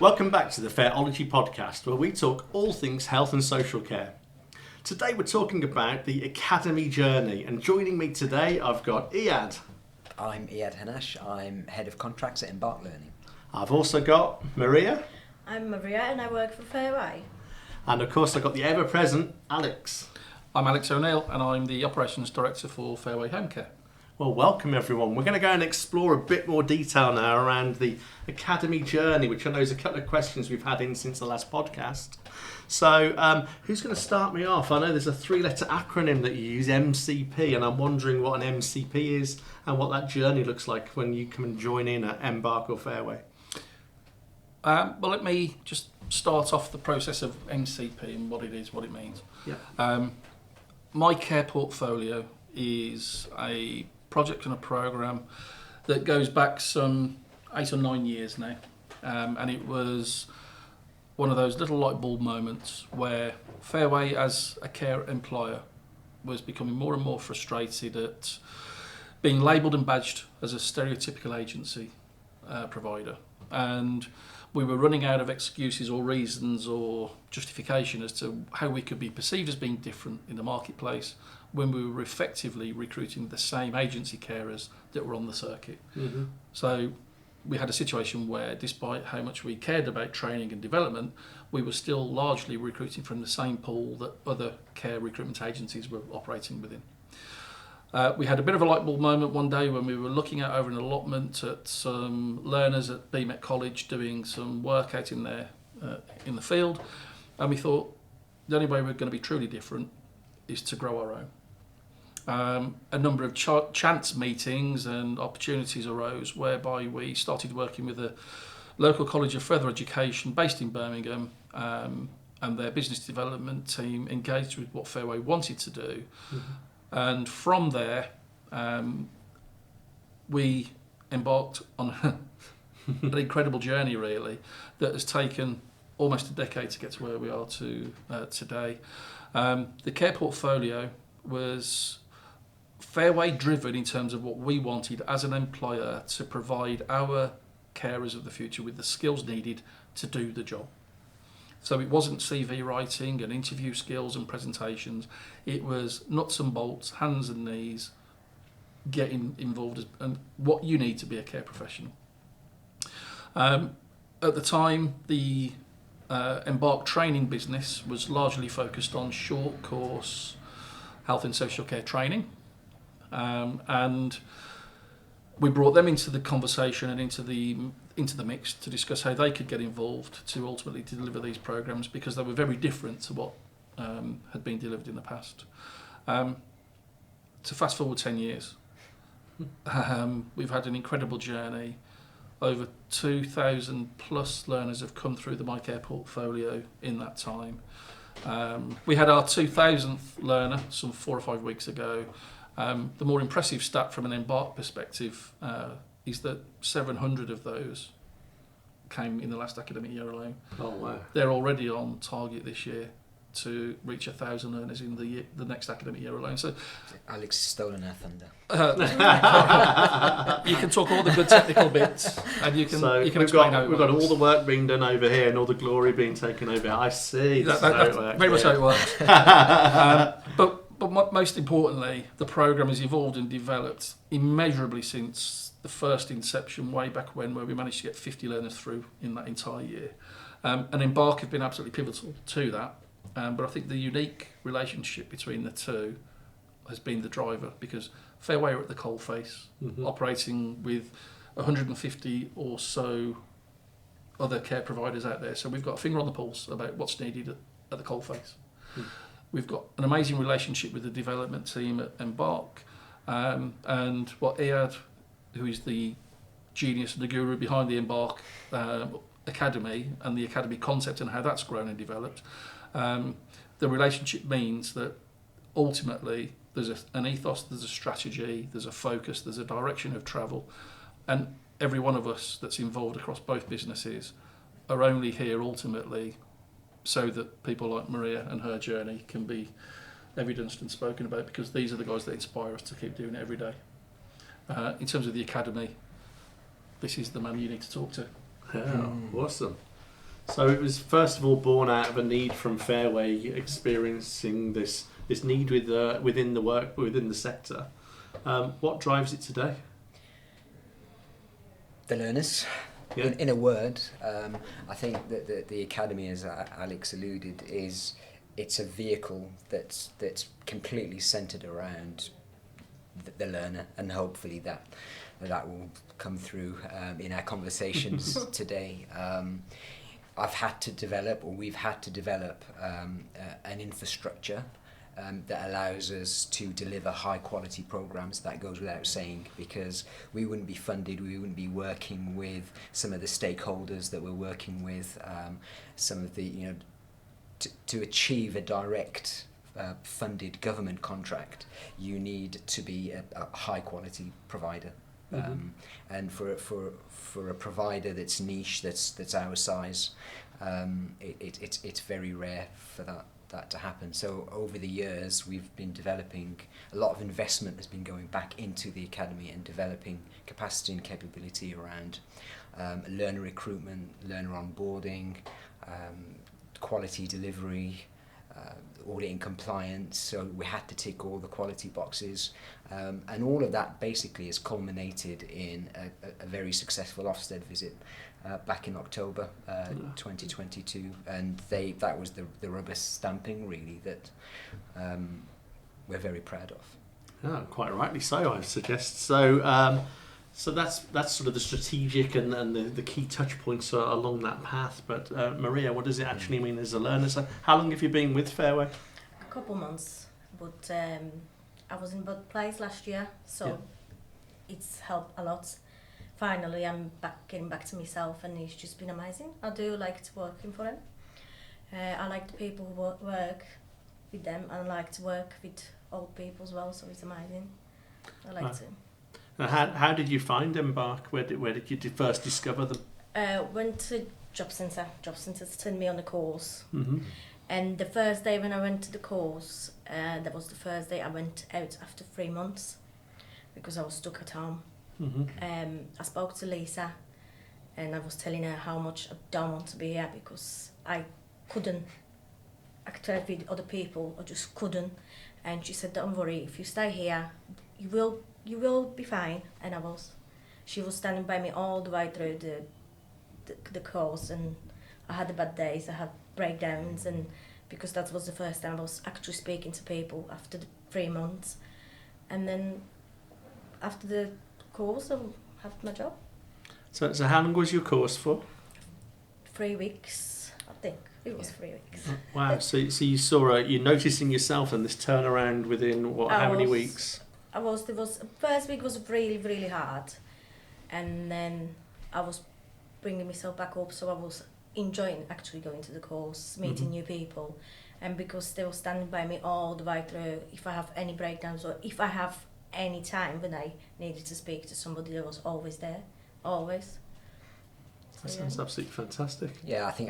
Welcome back to the Fairology podcast, where we talk all things health and social care. Today we're talking about the academy journey, and joining me today I've got Iyad. I'm Iyad Hanash, I'm Head of Contracts at Embark Learning. I've also got Maria. I'm Maria and I work for Fairway. And of course I've got the ever-present Alex. I'm Alex O'Neill and I'm the Operations Director for Fairway Home Care. Well, welcome everyone. We're going to go and explore a bit more detail now around the academy journey, which I know is a couple of questions we've had in since the last podcast. So who's going to start me off? I know there's a 3-letter acronym that you use, MCP, and I'm wondering what an MCP is and what that journey looks like when you come and join in at Embark or Fairway. Well, let me just start off the process of MCP and what it is, what it means. Yeah. My care portfolio is a project and a programme that goes back some 8 or 9 years now. And it was one of those little light bulb moments where Fairway as a care employer was becoming more and more frustrated at being labelled and badged as a stereotypical agency provider. And we were running out of excuses or reasons or justification as to how we could be perceived as being different in the marketplace when we were effectively recruiting the same agency carers that were on the circuit. Mm-hmm. So we had a situation where, despite how much we cared about training and development, we were still largely recruiting from the same pool that other care recruitment agencies were operating within. We had a bit of a light bulb moment one day when we were looking at over an allotment at some learners at BMET College doing some work out in there in the field, and we thought the only way we're going to be truly different is to grow our own. A number of chance meetings and opportunities arose whereby we started working with a local college of further education based in Birmingham, and their business development team engaged with what Fairway wanted to do. Mm-hmm. And from there, we embarked on an incredible journey, really, that has taken almost a decade to get to where we are today. The care portfolio was Fairway driven in terms of what we wanted as an employer to provide our carers of the future with the skills needed to do the job. So it wasn't CV writing and interview skills and presentations. It was nuts and bolts, hands and knees, getting involved and what you need to be a care professional. At the time, the Embark training business was largely focused on short course health and social care training. And we brought them into the conversation and into the mix to discuss how they could get involved to ultimately deliver these programs, because they were very different to what had been delivered in the past. To fast forward 10 years, we've had an incredible journey. Over 2,000 plus learners have come through the MyCare portfolio in that time. We had our 2,000th learner some 4 or 5 weeks ago. The more impressive stat from an Embark perspective is that 700 of those came in the last academic year alone. Oh wow! They're They're already on target this year to reach 1,000 learners in the next academic year alone. So Alex has stolen our thunder. You can talk all the good technical bits, and you can explain how it we've got all the work being done over here and all the glory being taken over here. I see. That's very much how it works. But most importantly, the programme has evolved and developed immeasurably since the first inception way back when, where we managed to get 50 learners through in that entire year. And Embark have been absolutely pivotal to that. But I think the unique relationship between the two has been the driver, because Fairway are at the coalface, operating with 150 or so other care providers out there. So we've got a finger on the pulse about what's needed at the coalface. We've got an amazing relationship with the development team at Embark, and what Iyad, who is the genius and the guru behind the Embark Academy and the Academy concept and how that's grown and developed, the relationship means that ultimately there's an ethos, there's a strategy, there's a focus, there's a direction of travel, and every one of us that's involved across both businesses are only here ultimately so that people like Maria and her journey can be evidenced and spoken about, because these are the guys that inspire us to keep doing it every day. In terms of the academy, this is the man you need to talk to. Yeah, awesome. So it was first of all born out of a need from Fairway, experiencing this need within the sector. What drives it today? The learners. Yeah. In a word, I think that the academy, as Alex alluded, it's a vehicle that's completely centred around the learner, and hopefully that will come through in our conversations today. We've had to develop an infrastructure that allows us to deliver high quality programs. That goes without saying, because we wouldn't be funded, we wouldn't be working with some of the stakeholders that we're working with, some of the, to achieve a direct funded government contract, you need to be a high quality provider. Mm-hmm. And for a provider that's niche, that's our size, it's very rare for that to happen. So over the years we've been developing, a lot of investment has been going back into the academy and developing capacity and capability around learner recruitment, learner onboarding, quality delivery, audit and compliance. So we had to tick all the quality boxes, and all of that basically has culminated in a very successful Ofsted visit back in October 2022, and that was the rubber stamping really that we're very proud of. Yeah, quite rightly so, I suggest. So so that's sort of the strategic and the key touch points along that path. But Maria, what does it actually mean as a learner? So how long have you been with Fairway? A couple months, but I was in both plays last year, so it's helped a lot. Finally, I'm getting back to myself, and it's just been amazing. I do like working for them. I like the people who work with them, and I like to work with old people as well, so it's amazing. I like to. And how did you find Embark? Where did you first discover them? Went to Job Centre. Job Centre sent me on the course. Mm-hmm. And the first day when I went to the course, that was the first day I went out after 3 months because I was stuck at home. Mm-hmm. I spoke to Lisa, and I was telling her how much I don't want to be here because I couldn't act with other people. I just couldn't. And she said, "Don't worry, if you stay here, you will be fine." And I was. She was standing by me all the way through the course, and I had the bad days. I had breakdowns, and because that was the first time I was actually speaking to people after the 3 months, and then after the course I had my job. So how long was your course for? 3 weeks, I think. It was 3 weeks. Wow. So you saw you're noticing yourself and this turnaround within how many weeks? First week was really, really hard, and then I was bringing myself back up, so I was enjoying actually going to the course, meeting new people, and because they were standing by me all the way through, if I have any breakdowns or if I have any time when I needed to speak to somebody, that was always there, always. That sounds absolutely fantastic. Yeah, I think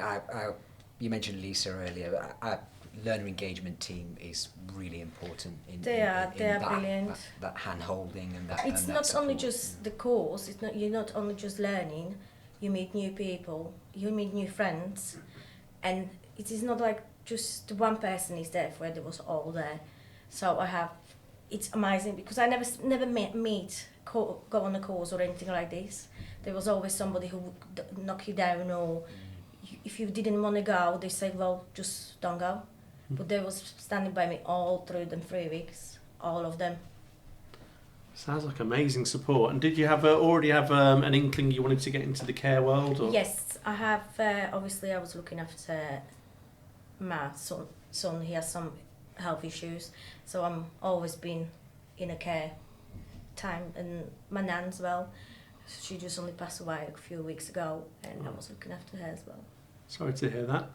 you mentioned Lisa earlier, but our learner engagement team is really important They are brilliant. That hand-holding and that. It's and not that only support. just the course. You're not only just learning. You meet new people. You meet new friends, and it is not like just one person is there where there was all there. So it's amazing because I never go on a course or anything like this. There was always somebody who would knock you down, or if you didn't want to go, they said, "Well, just don't go." But they was standing by me all through them 3 weeks, all of them. Sounds like amazing support. And did you already have an inkling you wanted to get into the care world? Or? Yes, I have. Obviously, I was looking after my son. He has some health issues, so I'm always been in a care time. And my nan as well. She just only passed away a few weeks ago, and I was looking after her as well. Sorry to hear that.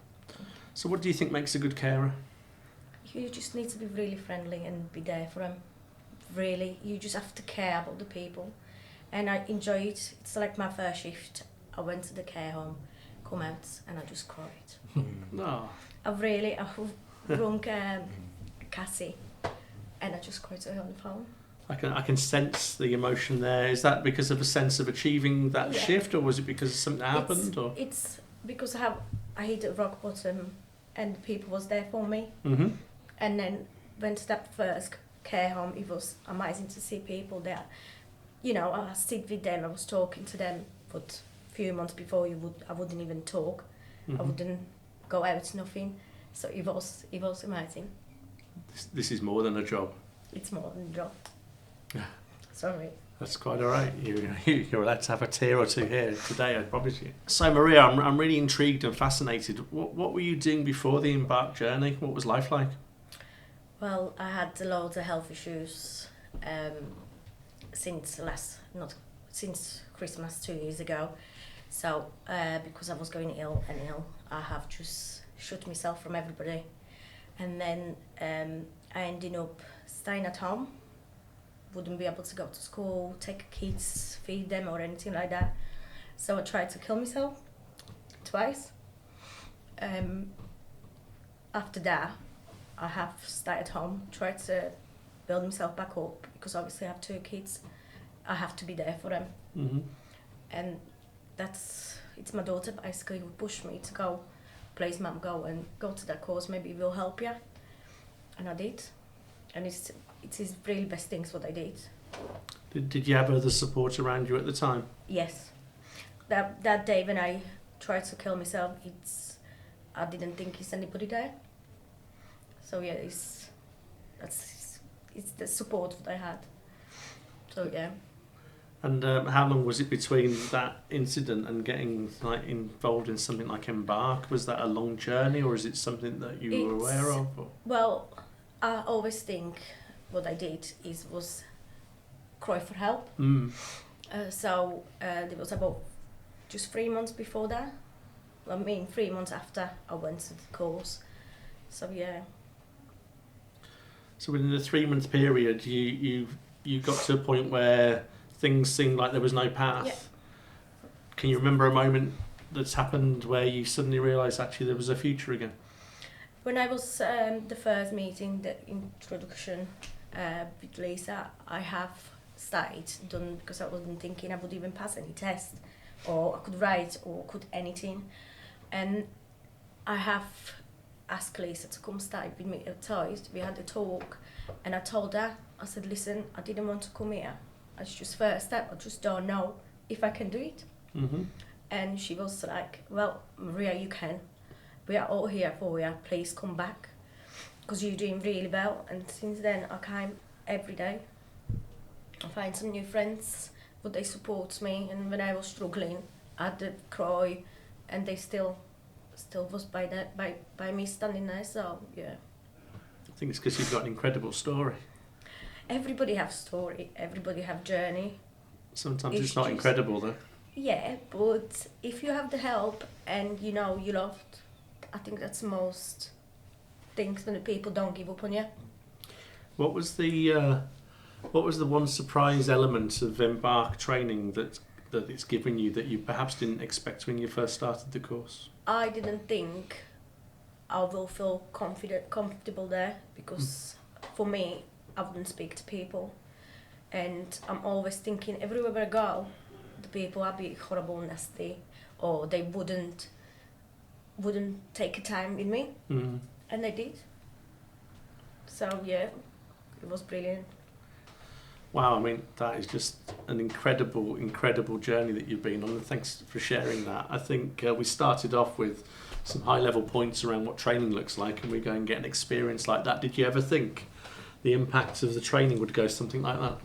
So what do you think makes a good carer? You just need to be really friendly and be there for them. Really, you just have to care about the people, and I enjoy it. It's like my first shift. I went to the care home, come out, and I just cried. No. I've rung Cassie, and I just cried to her on the phone. I can sense the emotion there. Is that because of a sense of achieving that shift, or was it because something happened? Or It's because I hit a rock bottom, and the people was there for me. Mm-hmm. And then went to that first care home. It was amazing to see people there. You know, I sit with them. I was talking to them, but a few months before I wouldn't even talk. I wouldn't go out, nothing. So it was amazing. This is more than a job. It's more than a job. Yeah. Sorry. That's quite all right. You're allowed to have a tear or two here today, I promise you. So, Maria, I'm really intrigued and fascinated. What were you doing before the Embark journey? What was life like? Well, I had loads of health issues since Christmas 2 years ago. So, because I was going ill, I have just shut myself from everybody. And then I ended up staying at home. Wouldn't be able to go to school, take kids, feed them or anything like that. So I tried to kill myself twice. After that, I have stayed at home, tried to build myself back up, because obviously I have 2 kids. I have to be there for them. Mm-hmm. And it's my daughter basically who pushed me to go, please mum, go to that course, maybe it will help you. And I did. And it is really best things what I did. Did you have other support around you at the time? Yes. That day when I tried to kill myself, I didn't think it's anybody there. So yeah, it's the support that I had. So yeah. And how long was it between that incident and getting involved in something like Embark? Was that a long journey, or is it something that you were aware of? Or? Well, I always think what I did was cry for help. So there was about just 3 months before that. 3 months after I went to the course. So yeah. So within the 3-month period, you got to a point where things seemed like there was no path. Yeah. Can you remember a moment that's happened where you suddenly realised actually there was a future again? When I was the first meeting, the introduction with Lisa, I have done because I wasn't thinking I would even pass any test, or I could write, or could anything. And I have asked Lisa to come stay with me outside. We had a talk, and I told her, I said, listen, I didn't want to come here. It's just first step. I just don't know if I can do it. Mm-hmm. And she was like, well, Maria, you can. We are all here for you. Please come back, because you're doing really well. And since then, I came every day. I find some new friends, but they support me. And when I was struggling, I had to cry, and they still was by me standing there. So yeah. I think it's because you've got an incredible story. Everybody have story. Everybody have journey. Sometimes it's not incredible though. Yeah, but if you have the help and you know you loved, I think that's most things when the people don't give up on you. What was the one surprise element of Embark training that it's given you that you perhaps didn't expect when you first started the course? I didn't think I will feel comfortable there, because for me, I wouldn't speak to people, and I'm always thinking everywhere I go, the people are be horrible, nasty, or they wouldn't take a time with me, and they did. So yeah, it was brilliant. Wow, I mean, that is just an incredible journey that you've been on, and thanks for sharing that. I think we started off with some high-level points around what training looks like, and we go and get an experience like that. Did you ever think the impact of the training would go something like that?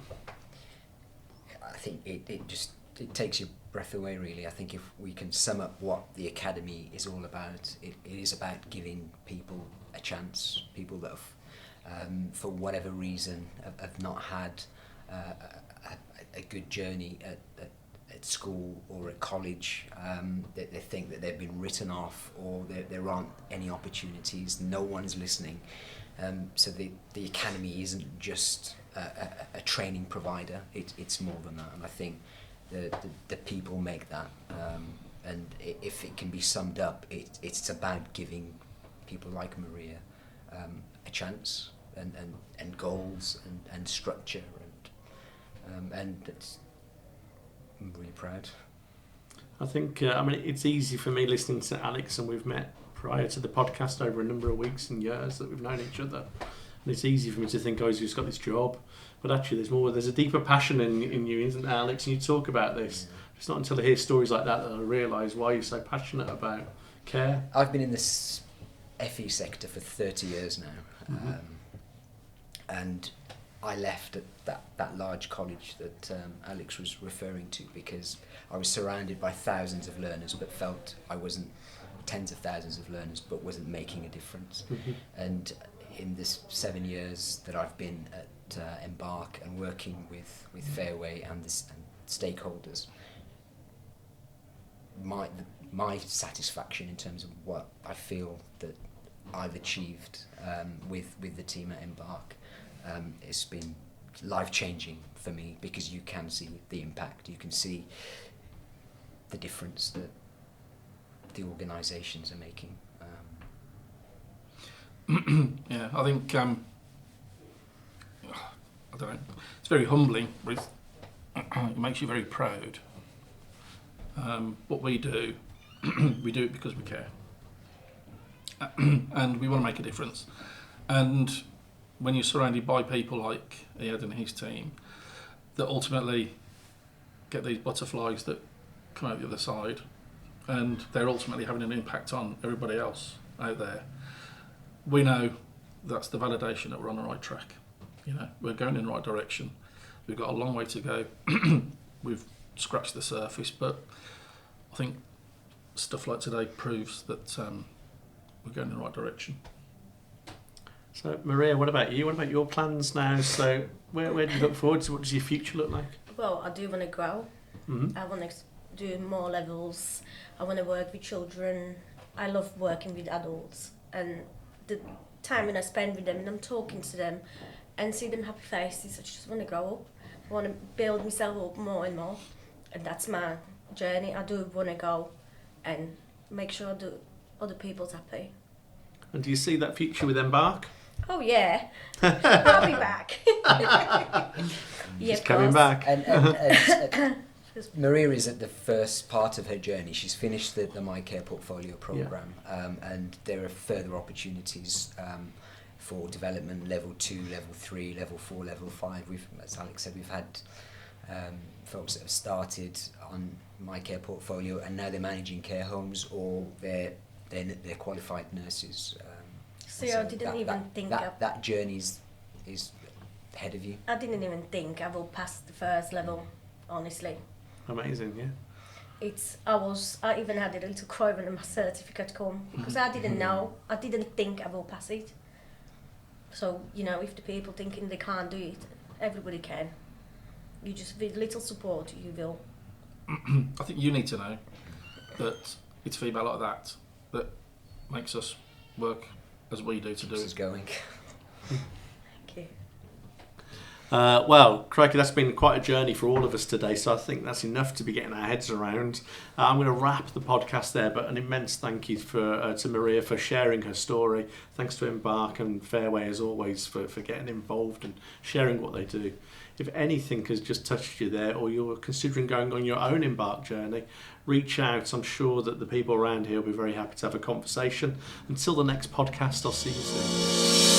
I think it takes your breath away, really. I think if we can sum up what the Academy is all about, it is about giving people a chance, people that have, for whatever reason, have not had a good journey at school or at college. They think that they've been written off, or there aren't any opportunities, no one's listening. So the Academy isn't just a training provider, it's more than that, and I think the people make that, and if it can be summed up, it's about giving people like Maria a chance and goals and structure, and I'm really proud. I think, I mean, it's easy for me listening to Alex, and we've met prior to the podcast over a number of weeks and years that we've known each other. And it's easy for me to think, oh, he's just got this job. But actually, there's a deeper passion in you, isn't there, Alex? And you talk about this. It's not until I hear stories like that I realise why you're so passionate about care. I've been in this FE sector for 30 years now. And I left at that large college that Alex was referring to because I was surrounded by thousands of learners but felt I wasn't, tens of thousands of learners, but wasn't making a difference. And in this 7 years that I've been at Embark and working with Fairway and stakeholders, my satisfaction in terms of what I feel that I've achieved with the team at Embark, it's been life-changing for me because you can see the impact, you can see the difference that the organisations are making. Yeah, I think I don't know. It's very humbling. It makes you very proud. What we do, we do it because we care, and we want to make a difference. And when you're surrounded by people like Ed and his team, that ultimately get these butterflies that come out the other side, and they're ultimately having an impact on everybody else out there. We know that's the validation that we're on the right track. You know, we're going in the right direction. We've got a long way to go. We've scratched the surface, but I think stuff like today proves that we're going in the right direction. So, Maria, what about you? What about your plans now? So, where do you look forward to? What does your future look like? Well, I do want to grow. I want to do more levels. I want to work with children. I love working with adults, and the time when I spend with them and I'm talking to them and see them happy faces, I just want to grow up. I want to build myself up more and more, and that's my journey. I do want to go and make sure I do other people's happy. And do you see that future with Embark? Oh yeah, I'll be back. She's coming back. And Maria is at the first part of her journey. She's finished the My Care Portfolio programme, and there are further opportunities for development, level 2, level 3, level 4, level 5. As Alex said, we've had folks that have started on My Care Portfolio and now they're managing care homes, or they're qualified nurses. So I didn't even think that journey is ahead of you. I didn't even think I will pass the first level, honestly. Amazing, yeah. I even had a little cry when my certificate come because I didn't know. I didn't think I will pass it. So, you know, if the people thinking they can't do it, everybody can. You just, with little support, you will. I think you need to know that it's feedback like that makes us work as we do to do it. Going. Thank you. Well, crikey, that's been quite a journey for all of us today, so I think that's enough to be getting our heads around. I'm going to wrap the podcast there, but an immense thank you to Maria for sharing her story. Thanks to Embark and Fairway, as always, for getting involved and sharing what they do. If anything has just touched you there, or you're considering going on your own Embark journey, reach out. I'm sure that the people around here will be very happy to have a conversation. Until the next podcast, I'll see you soon.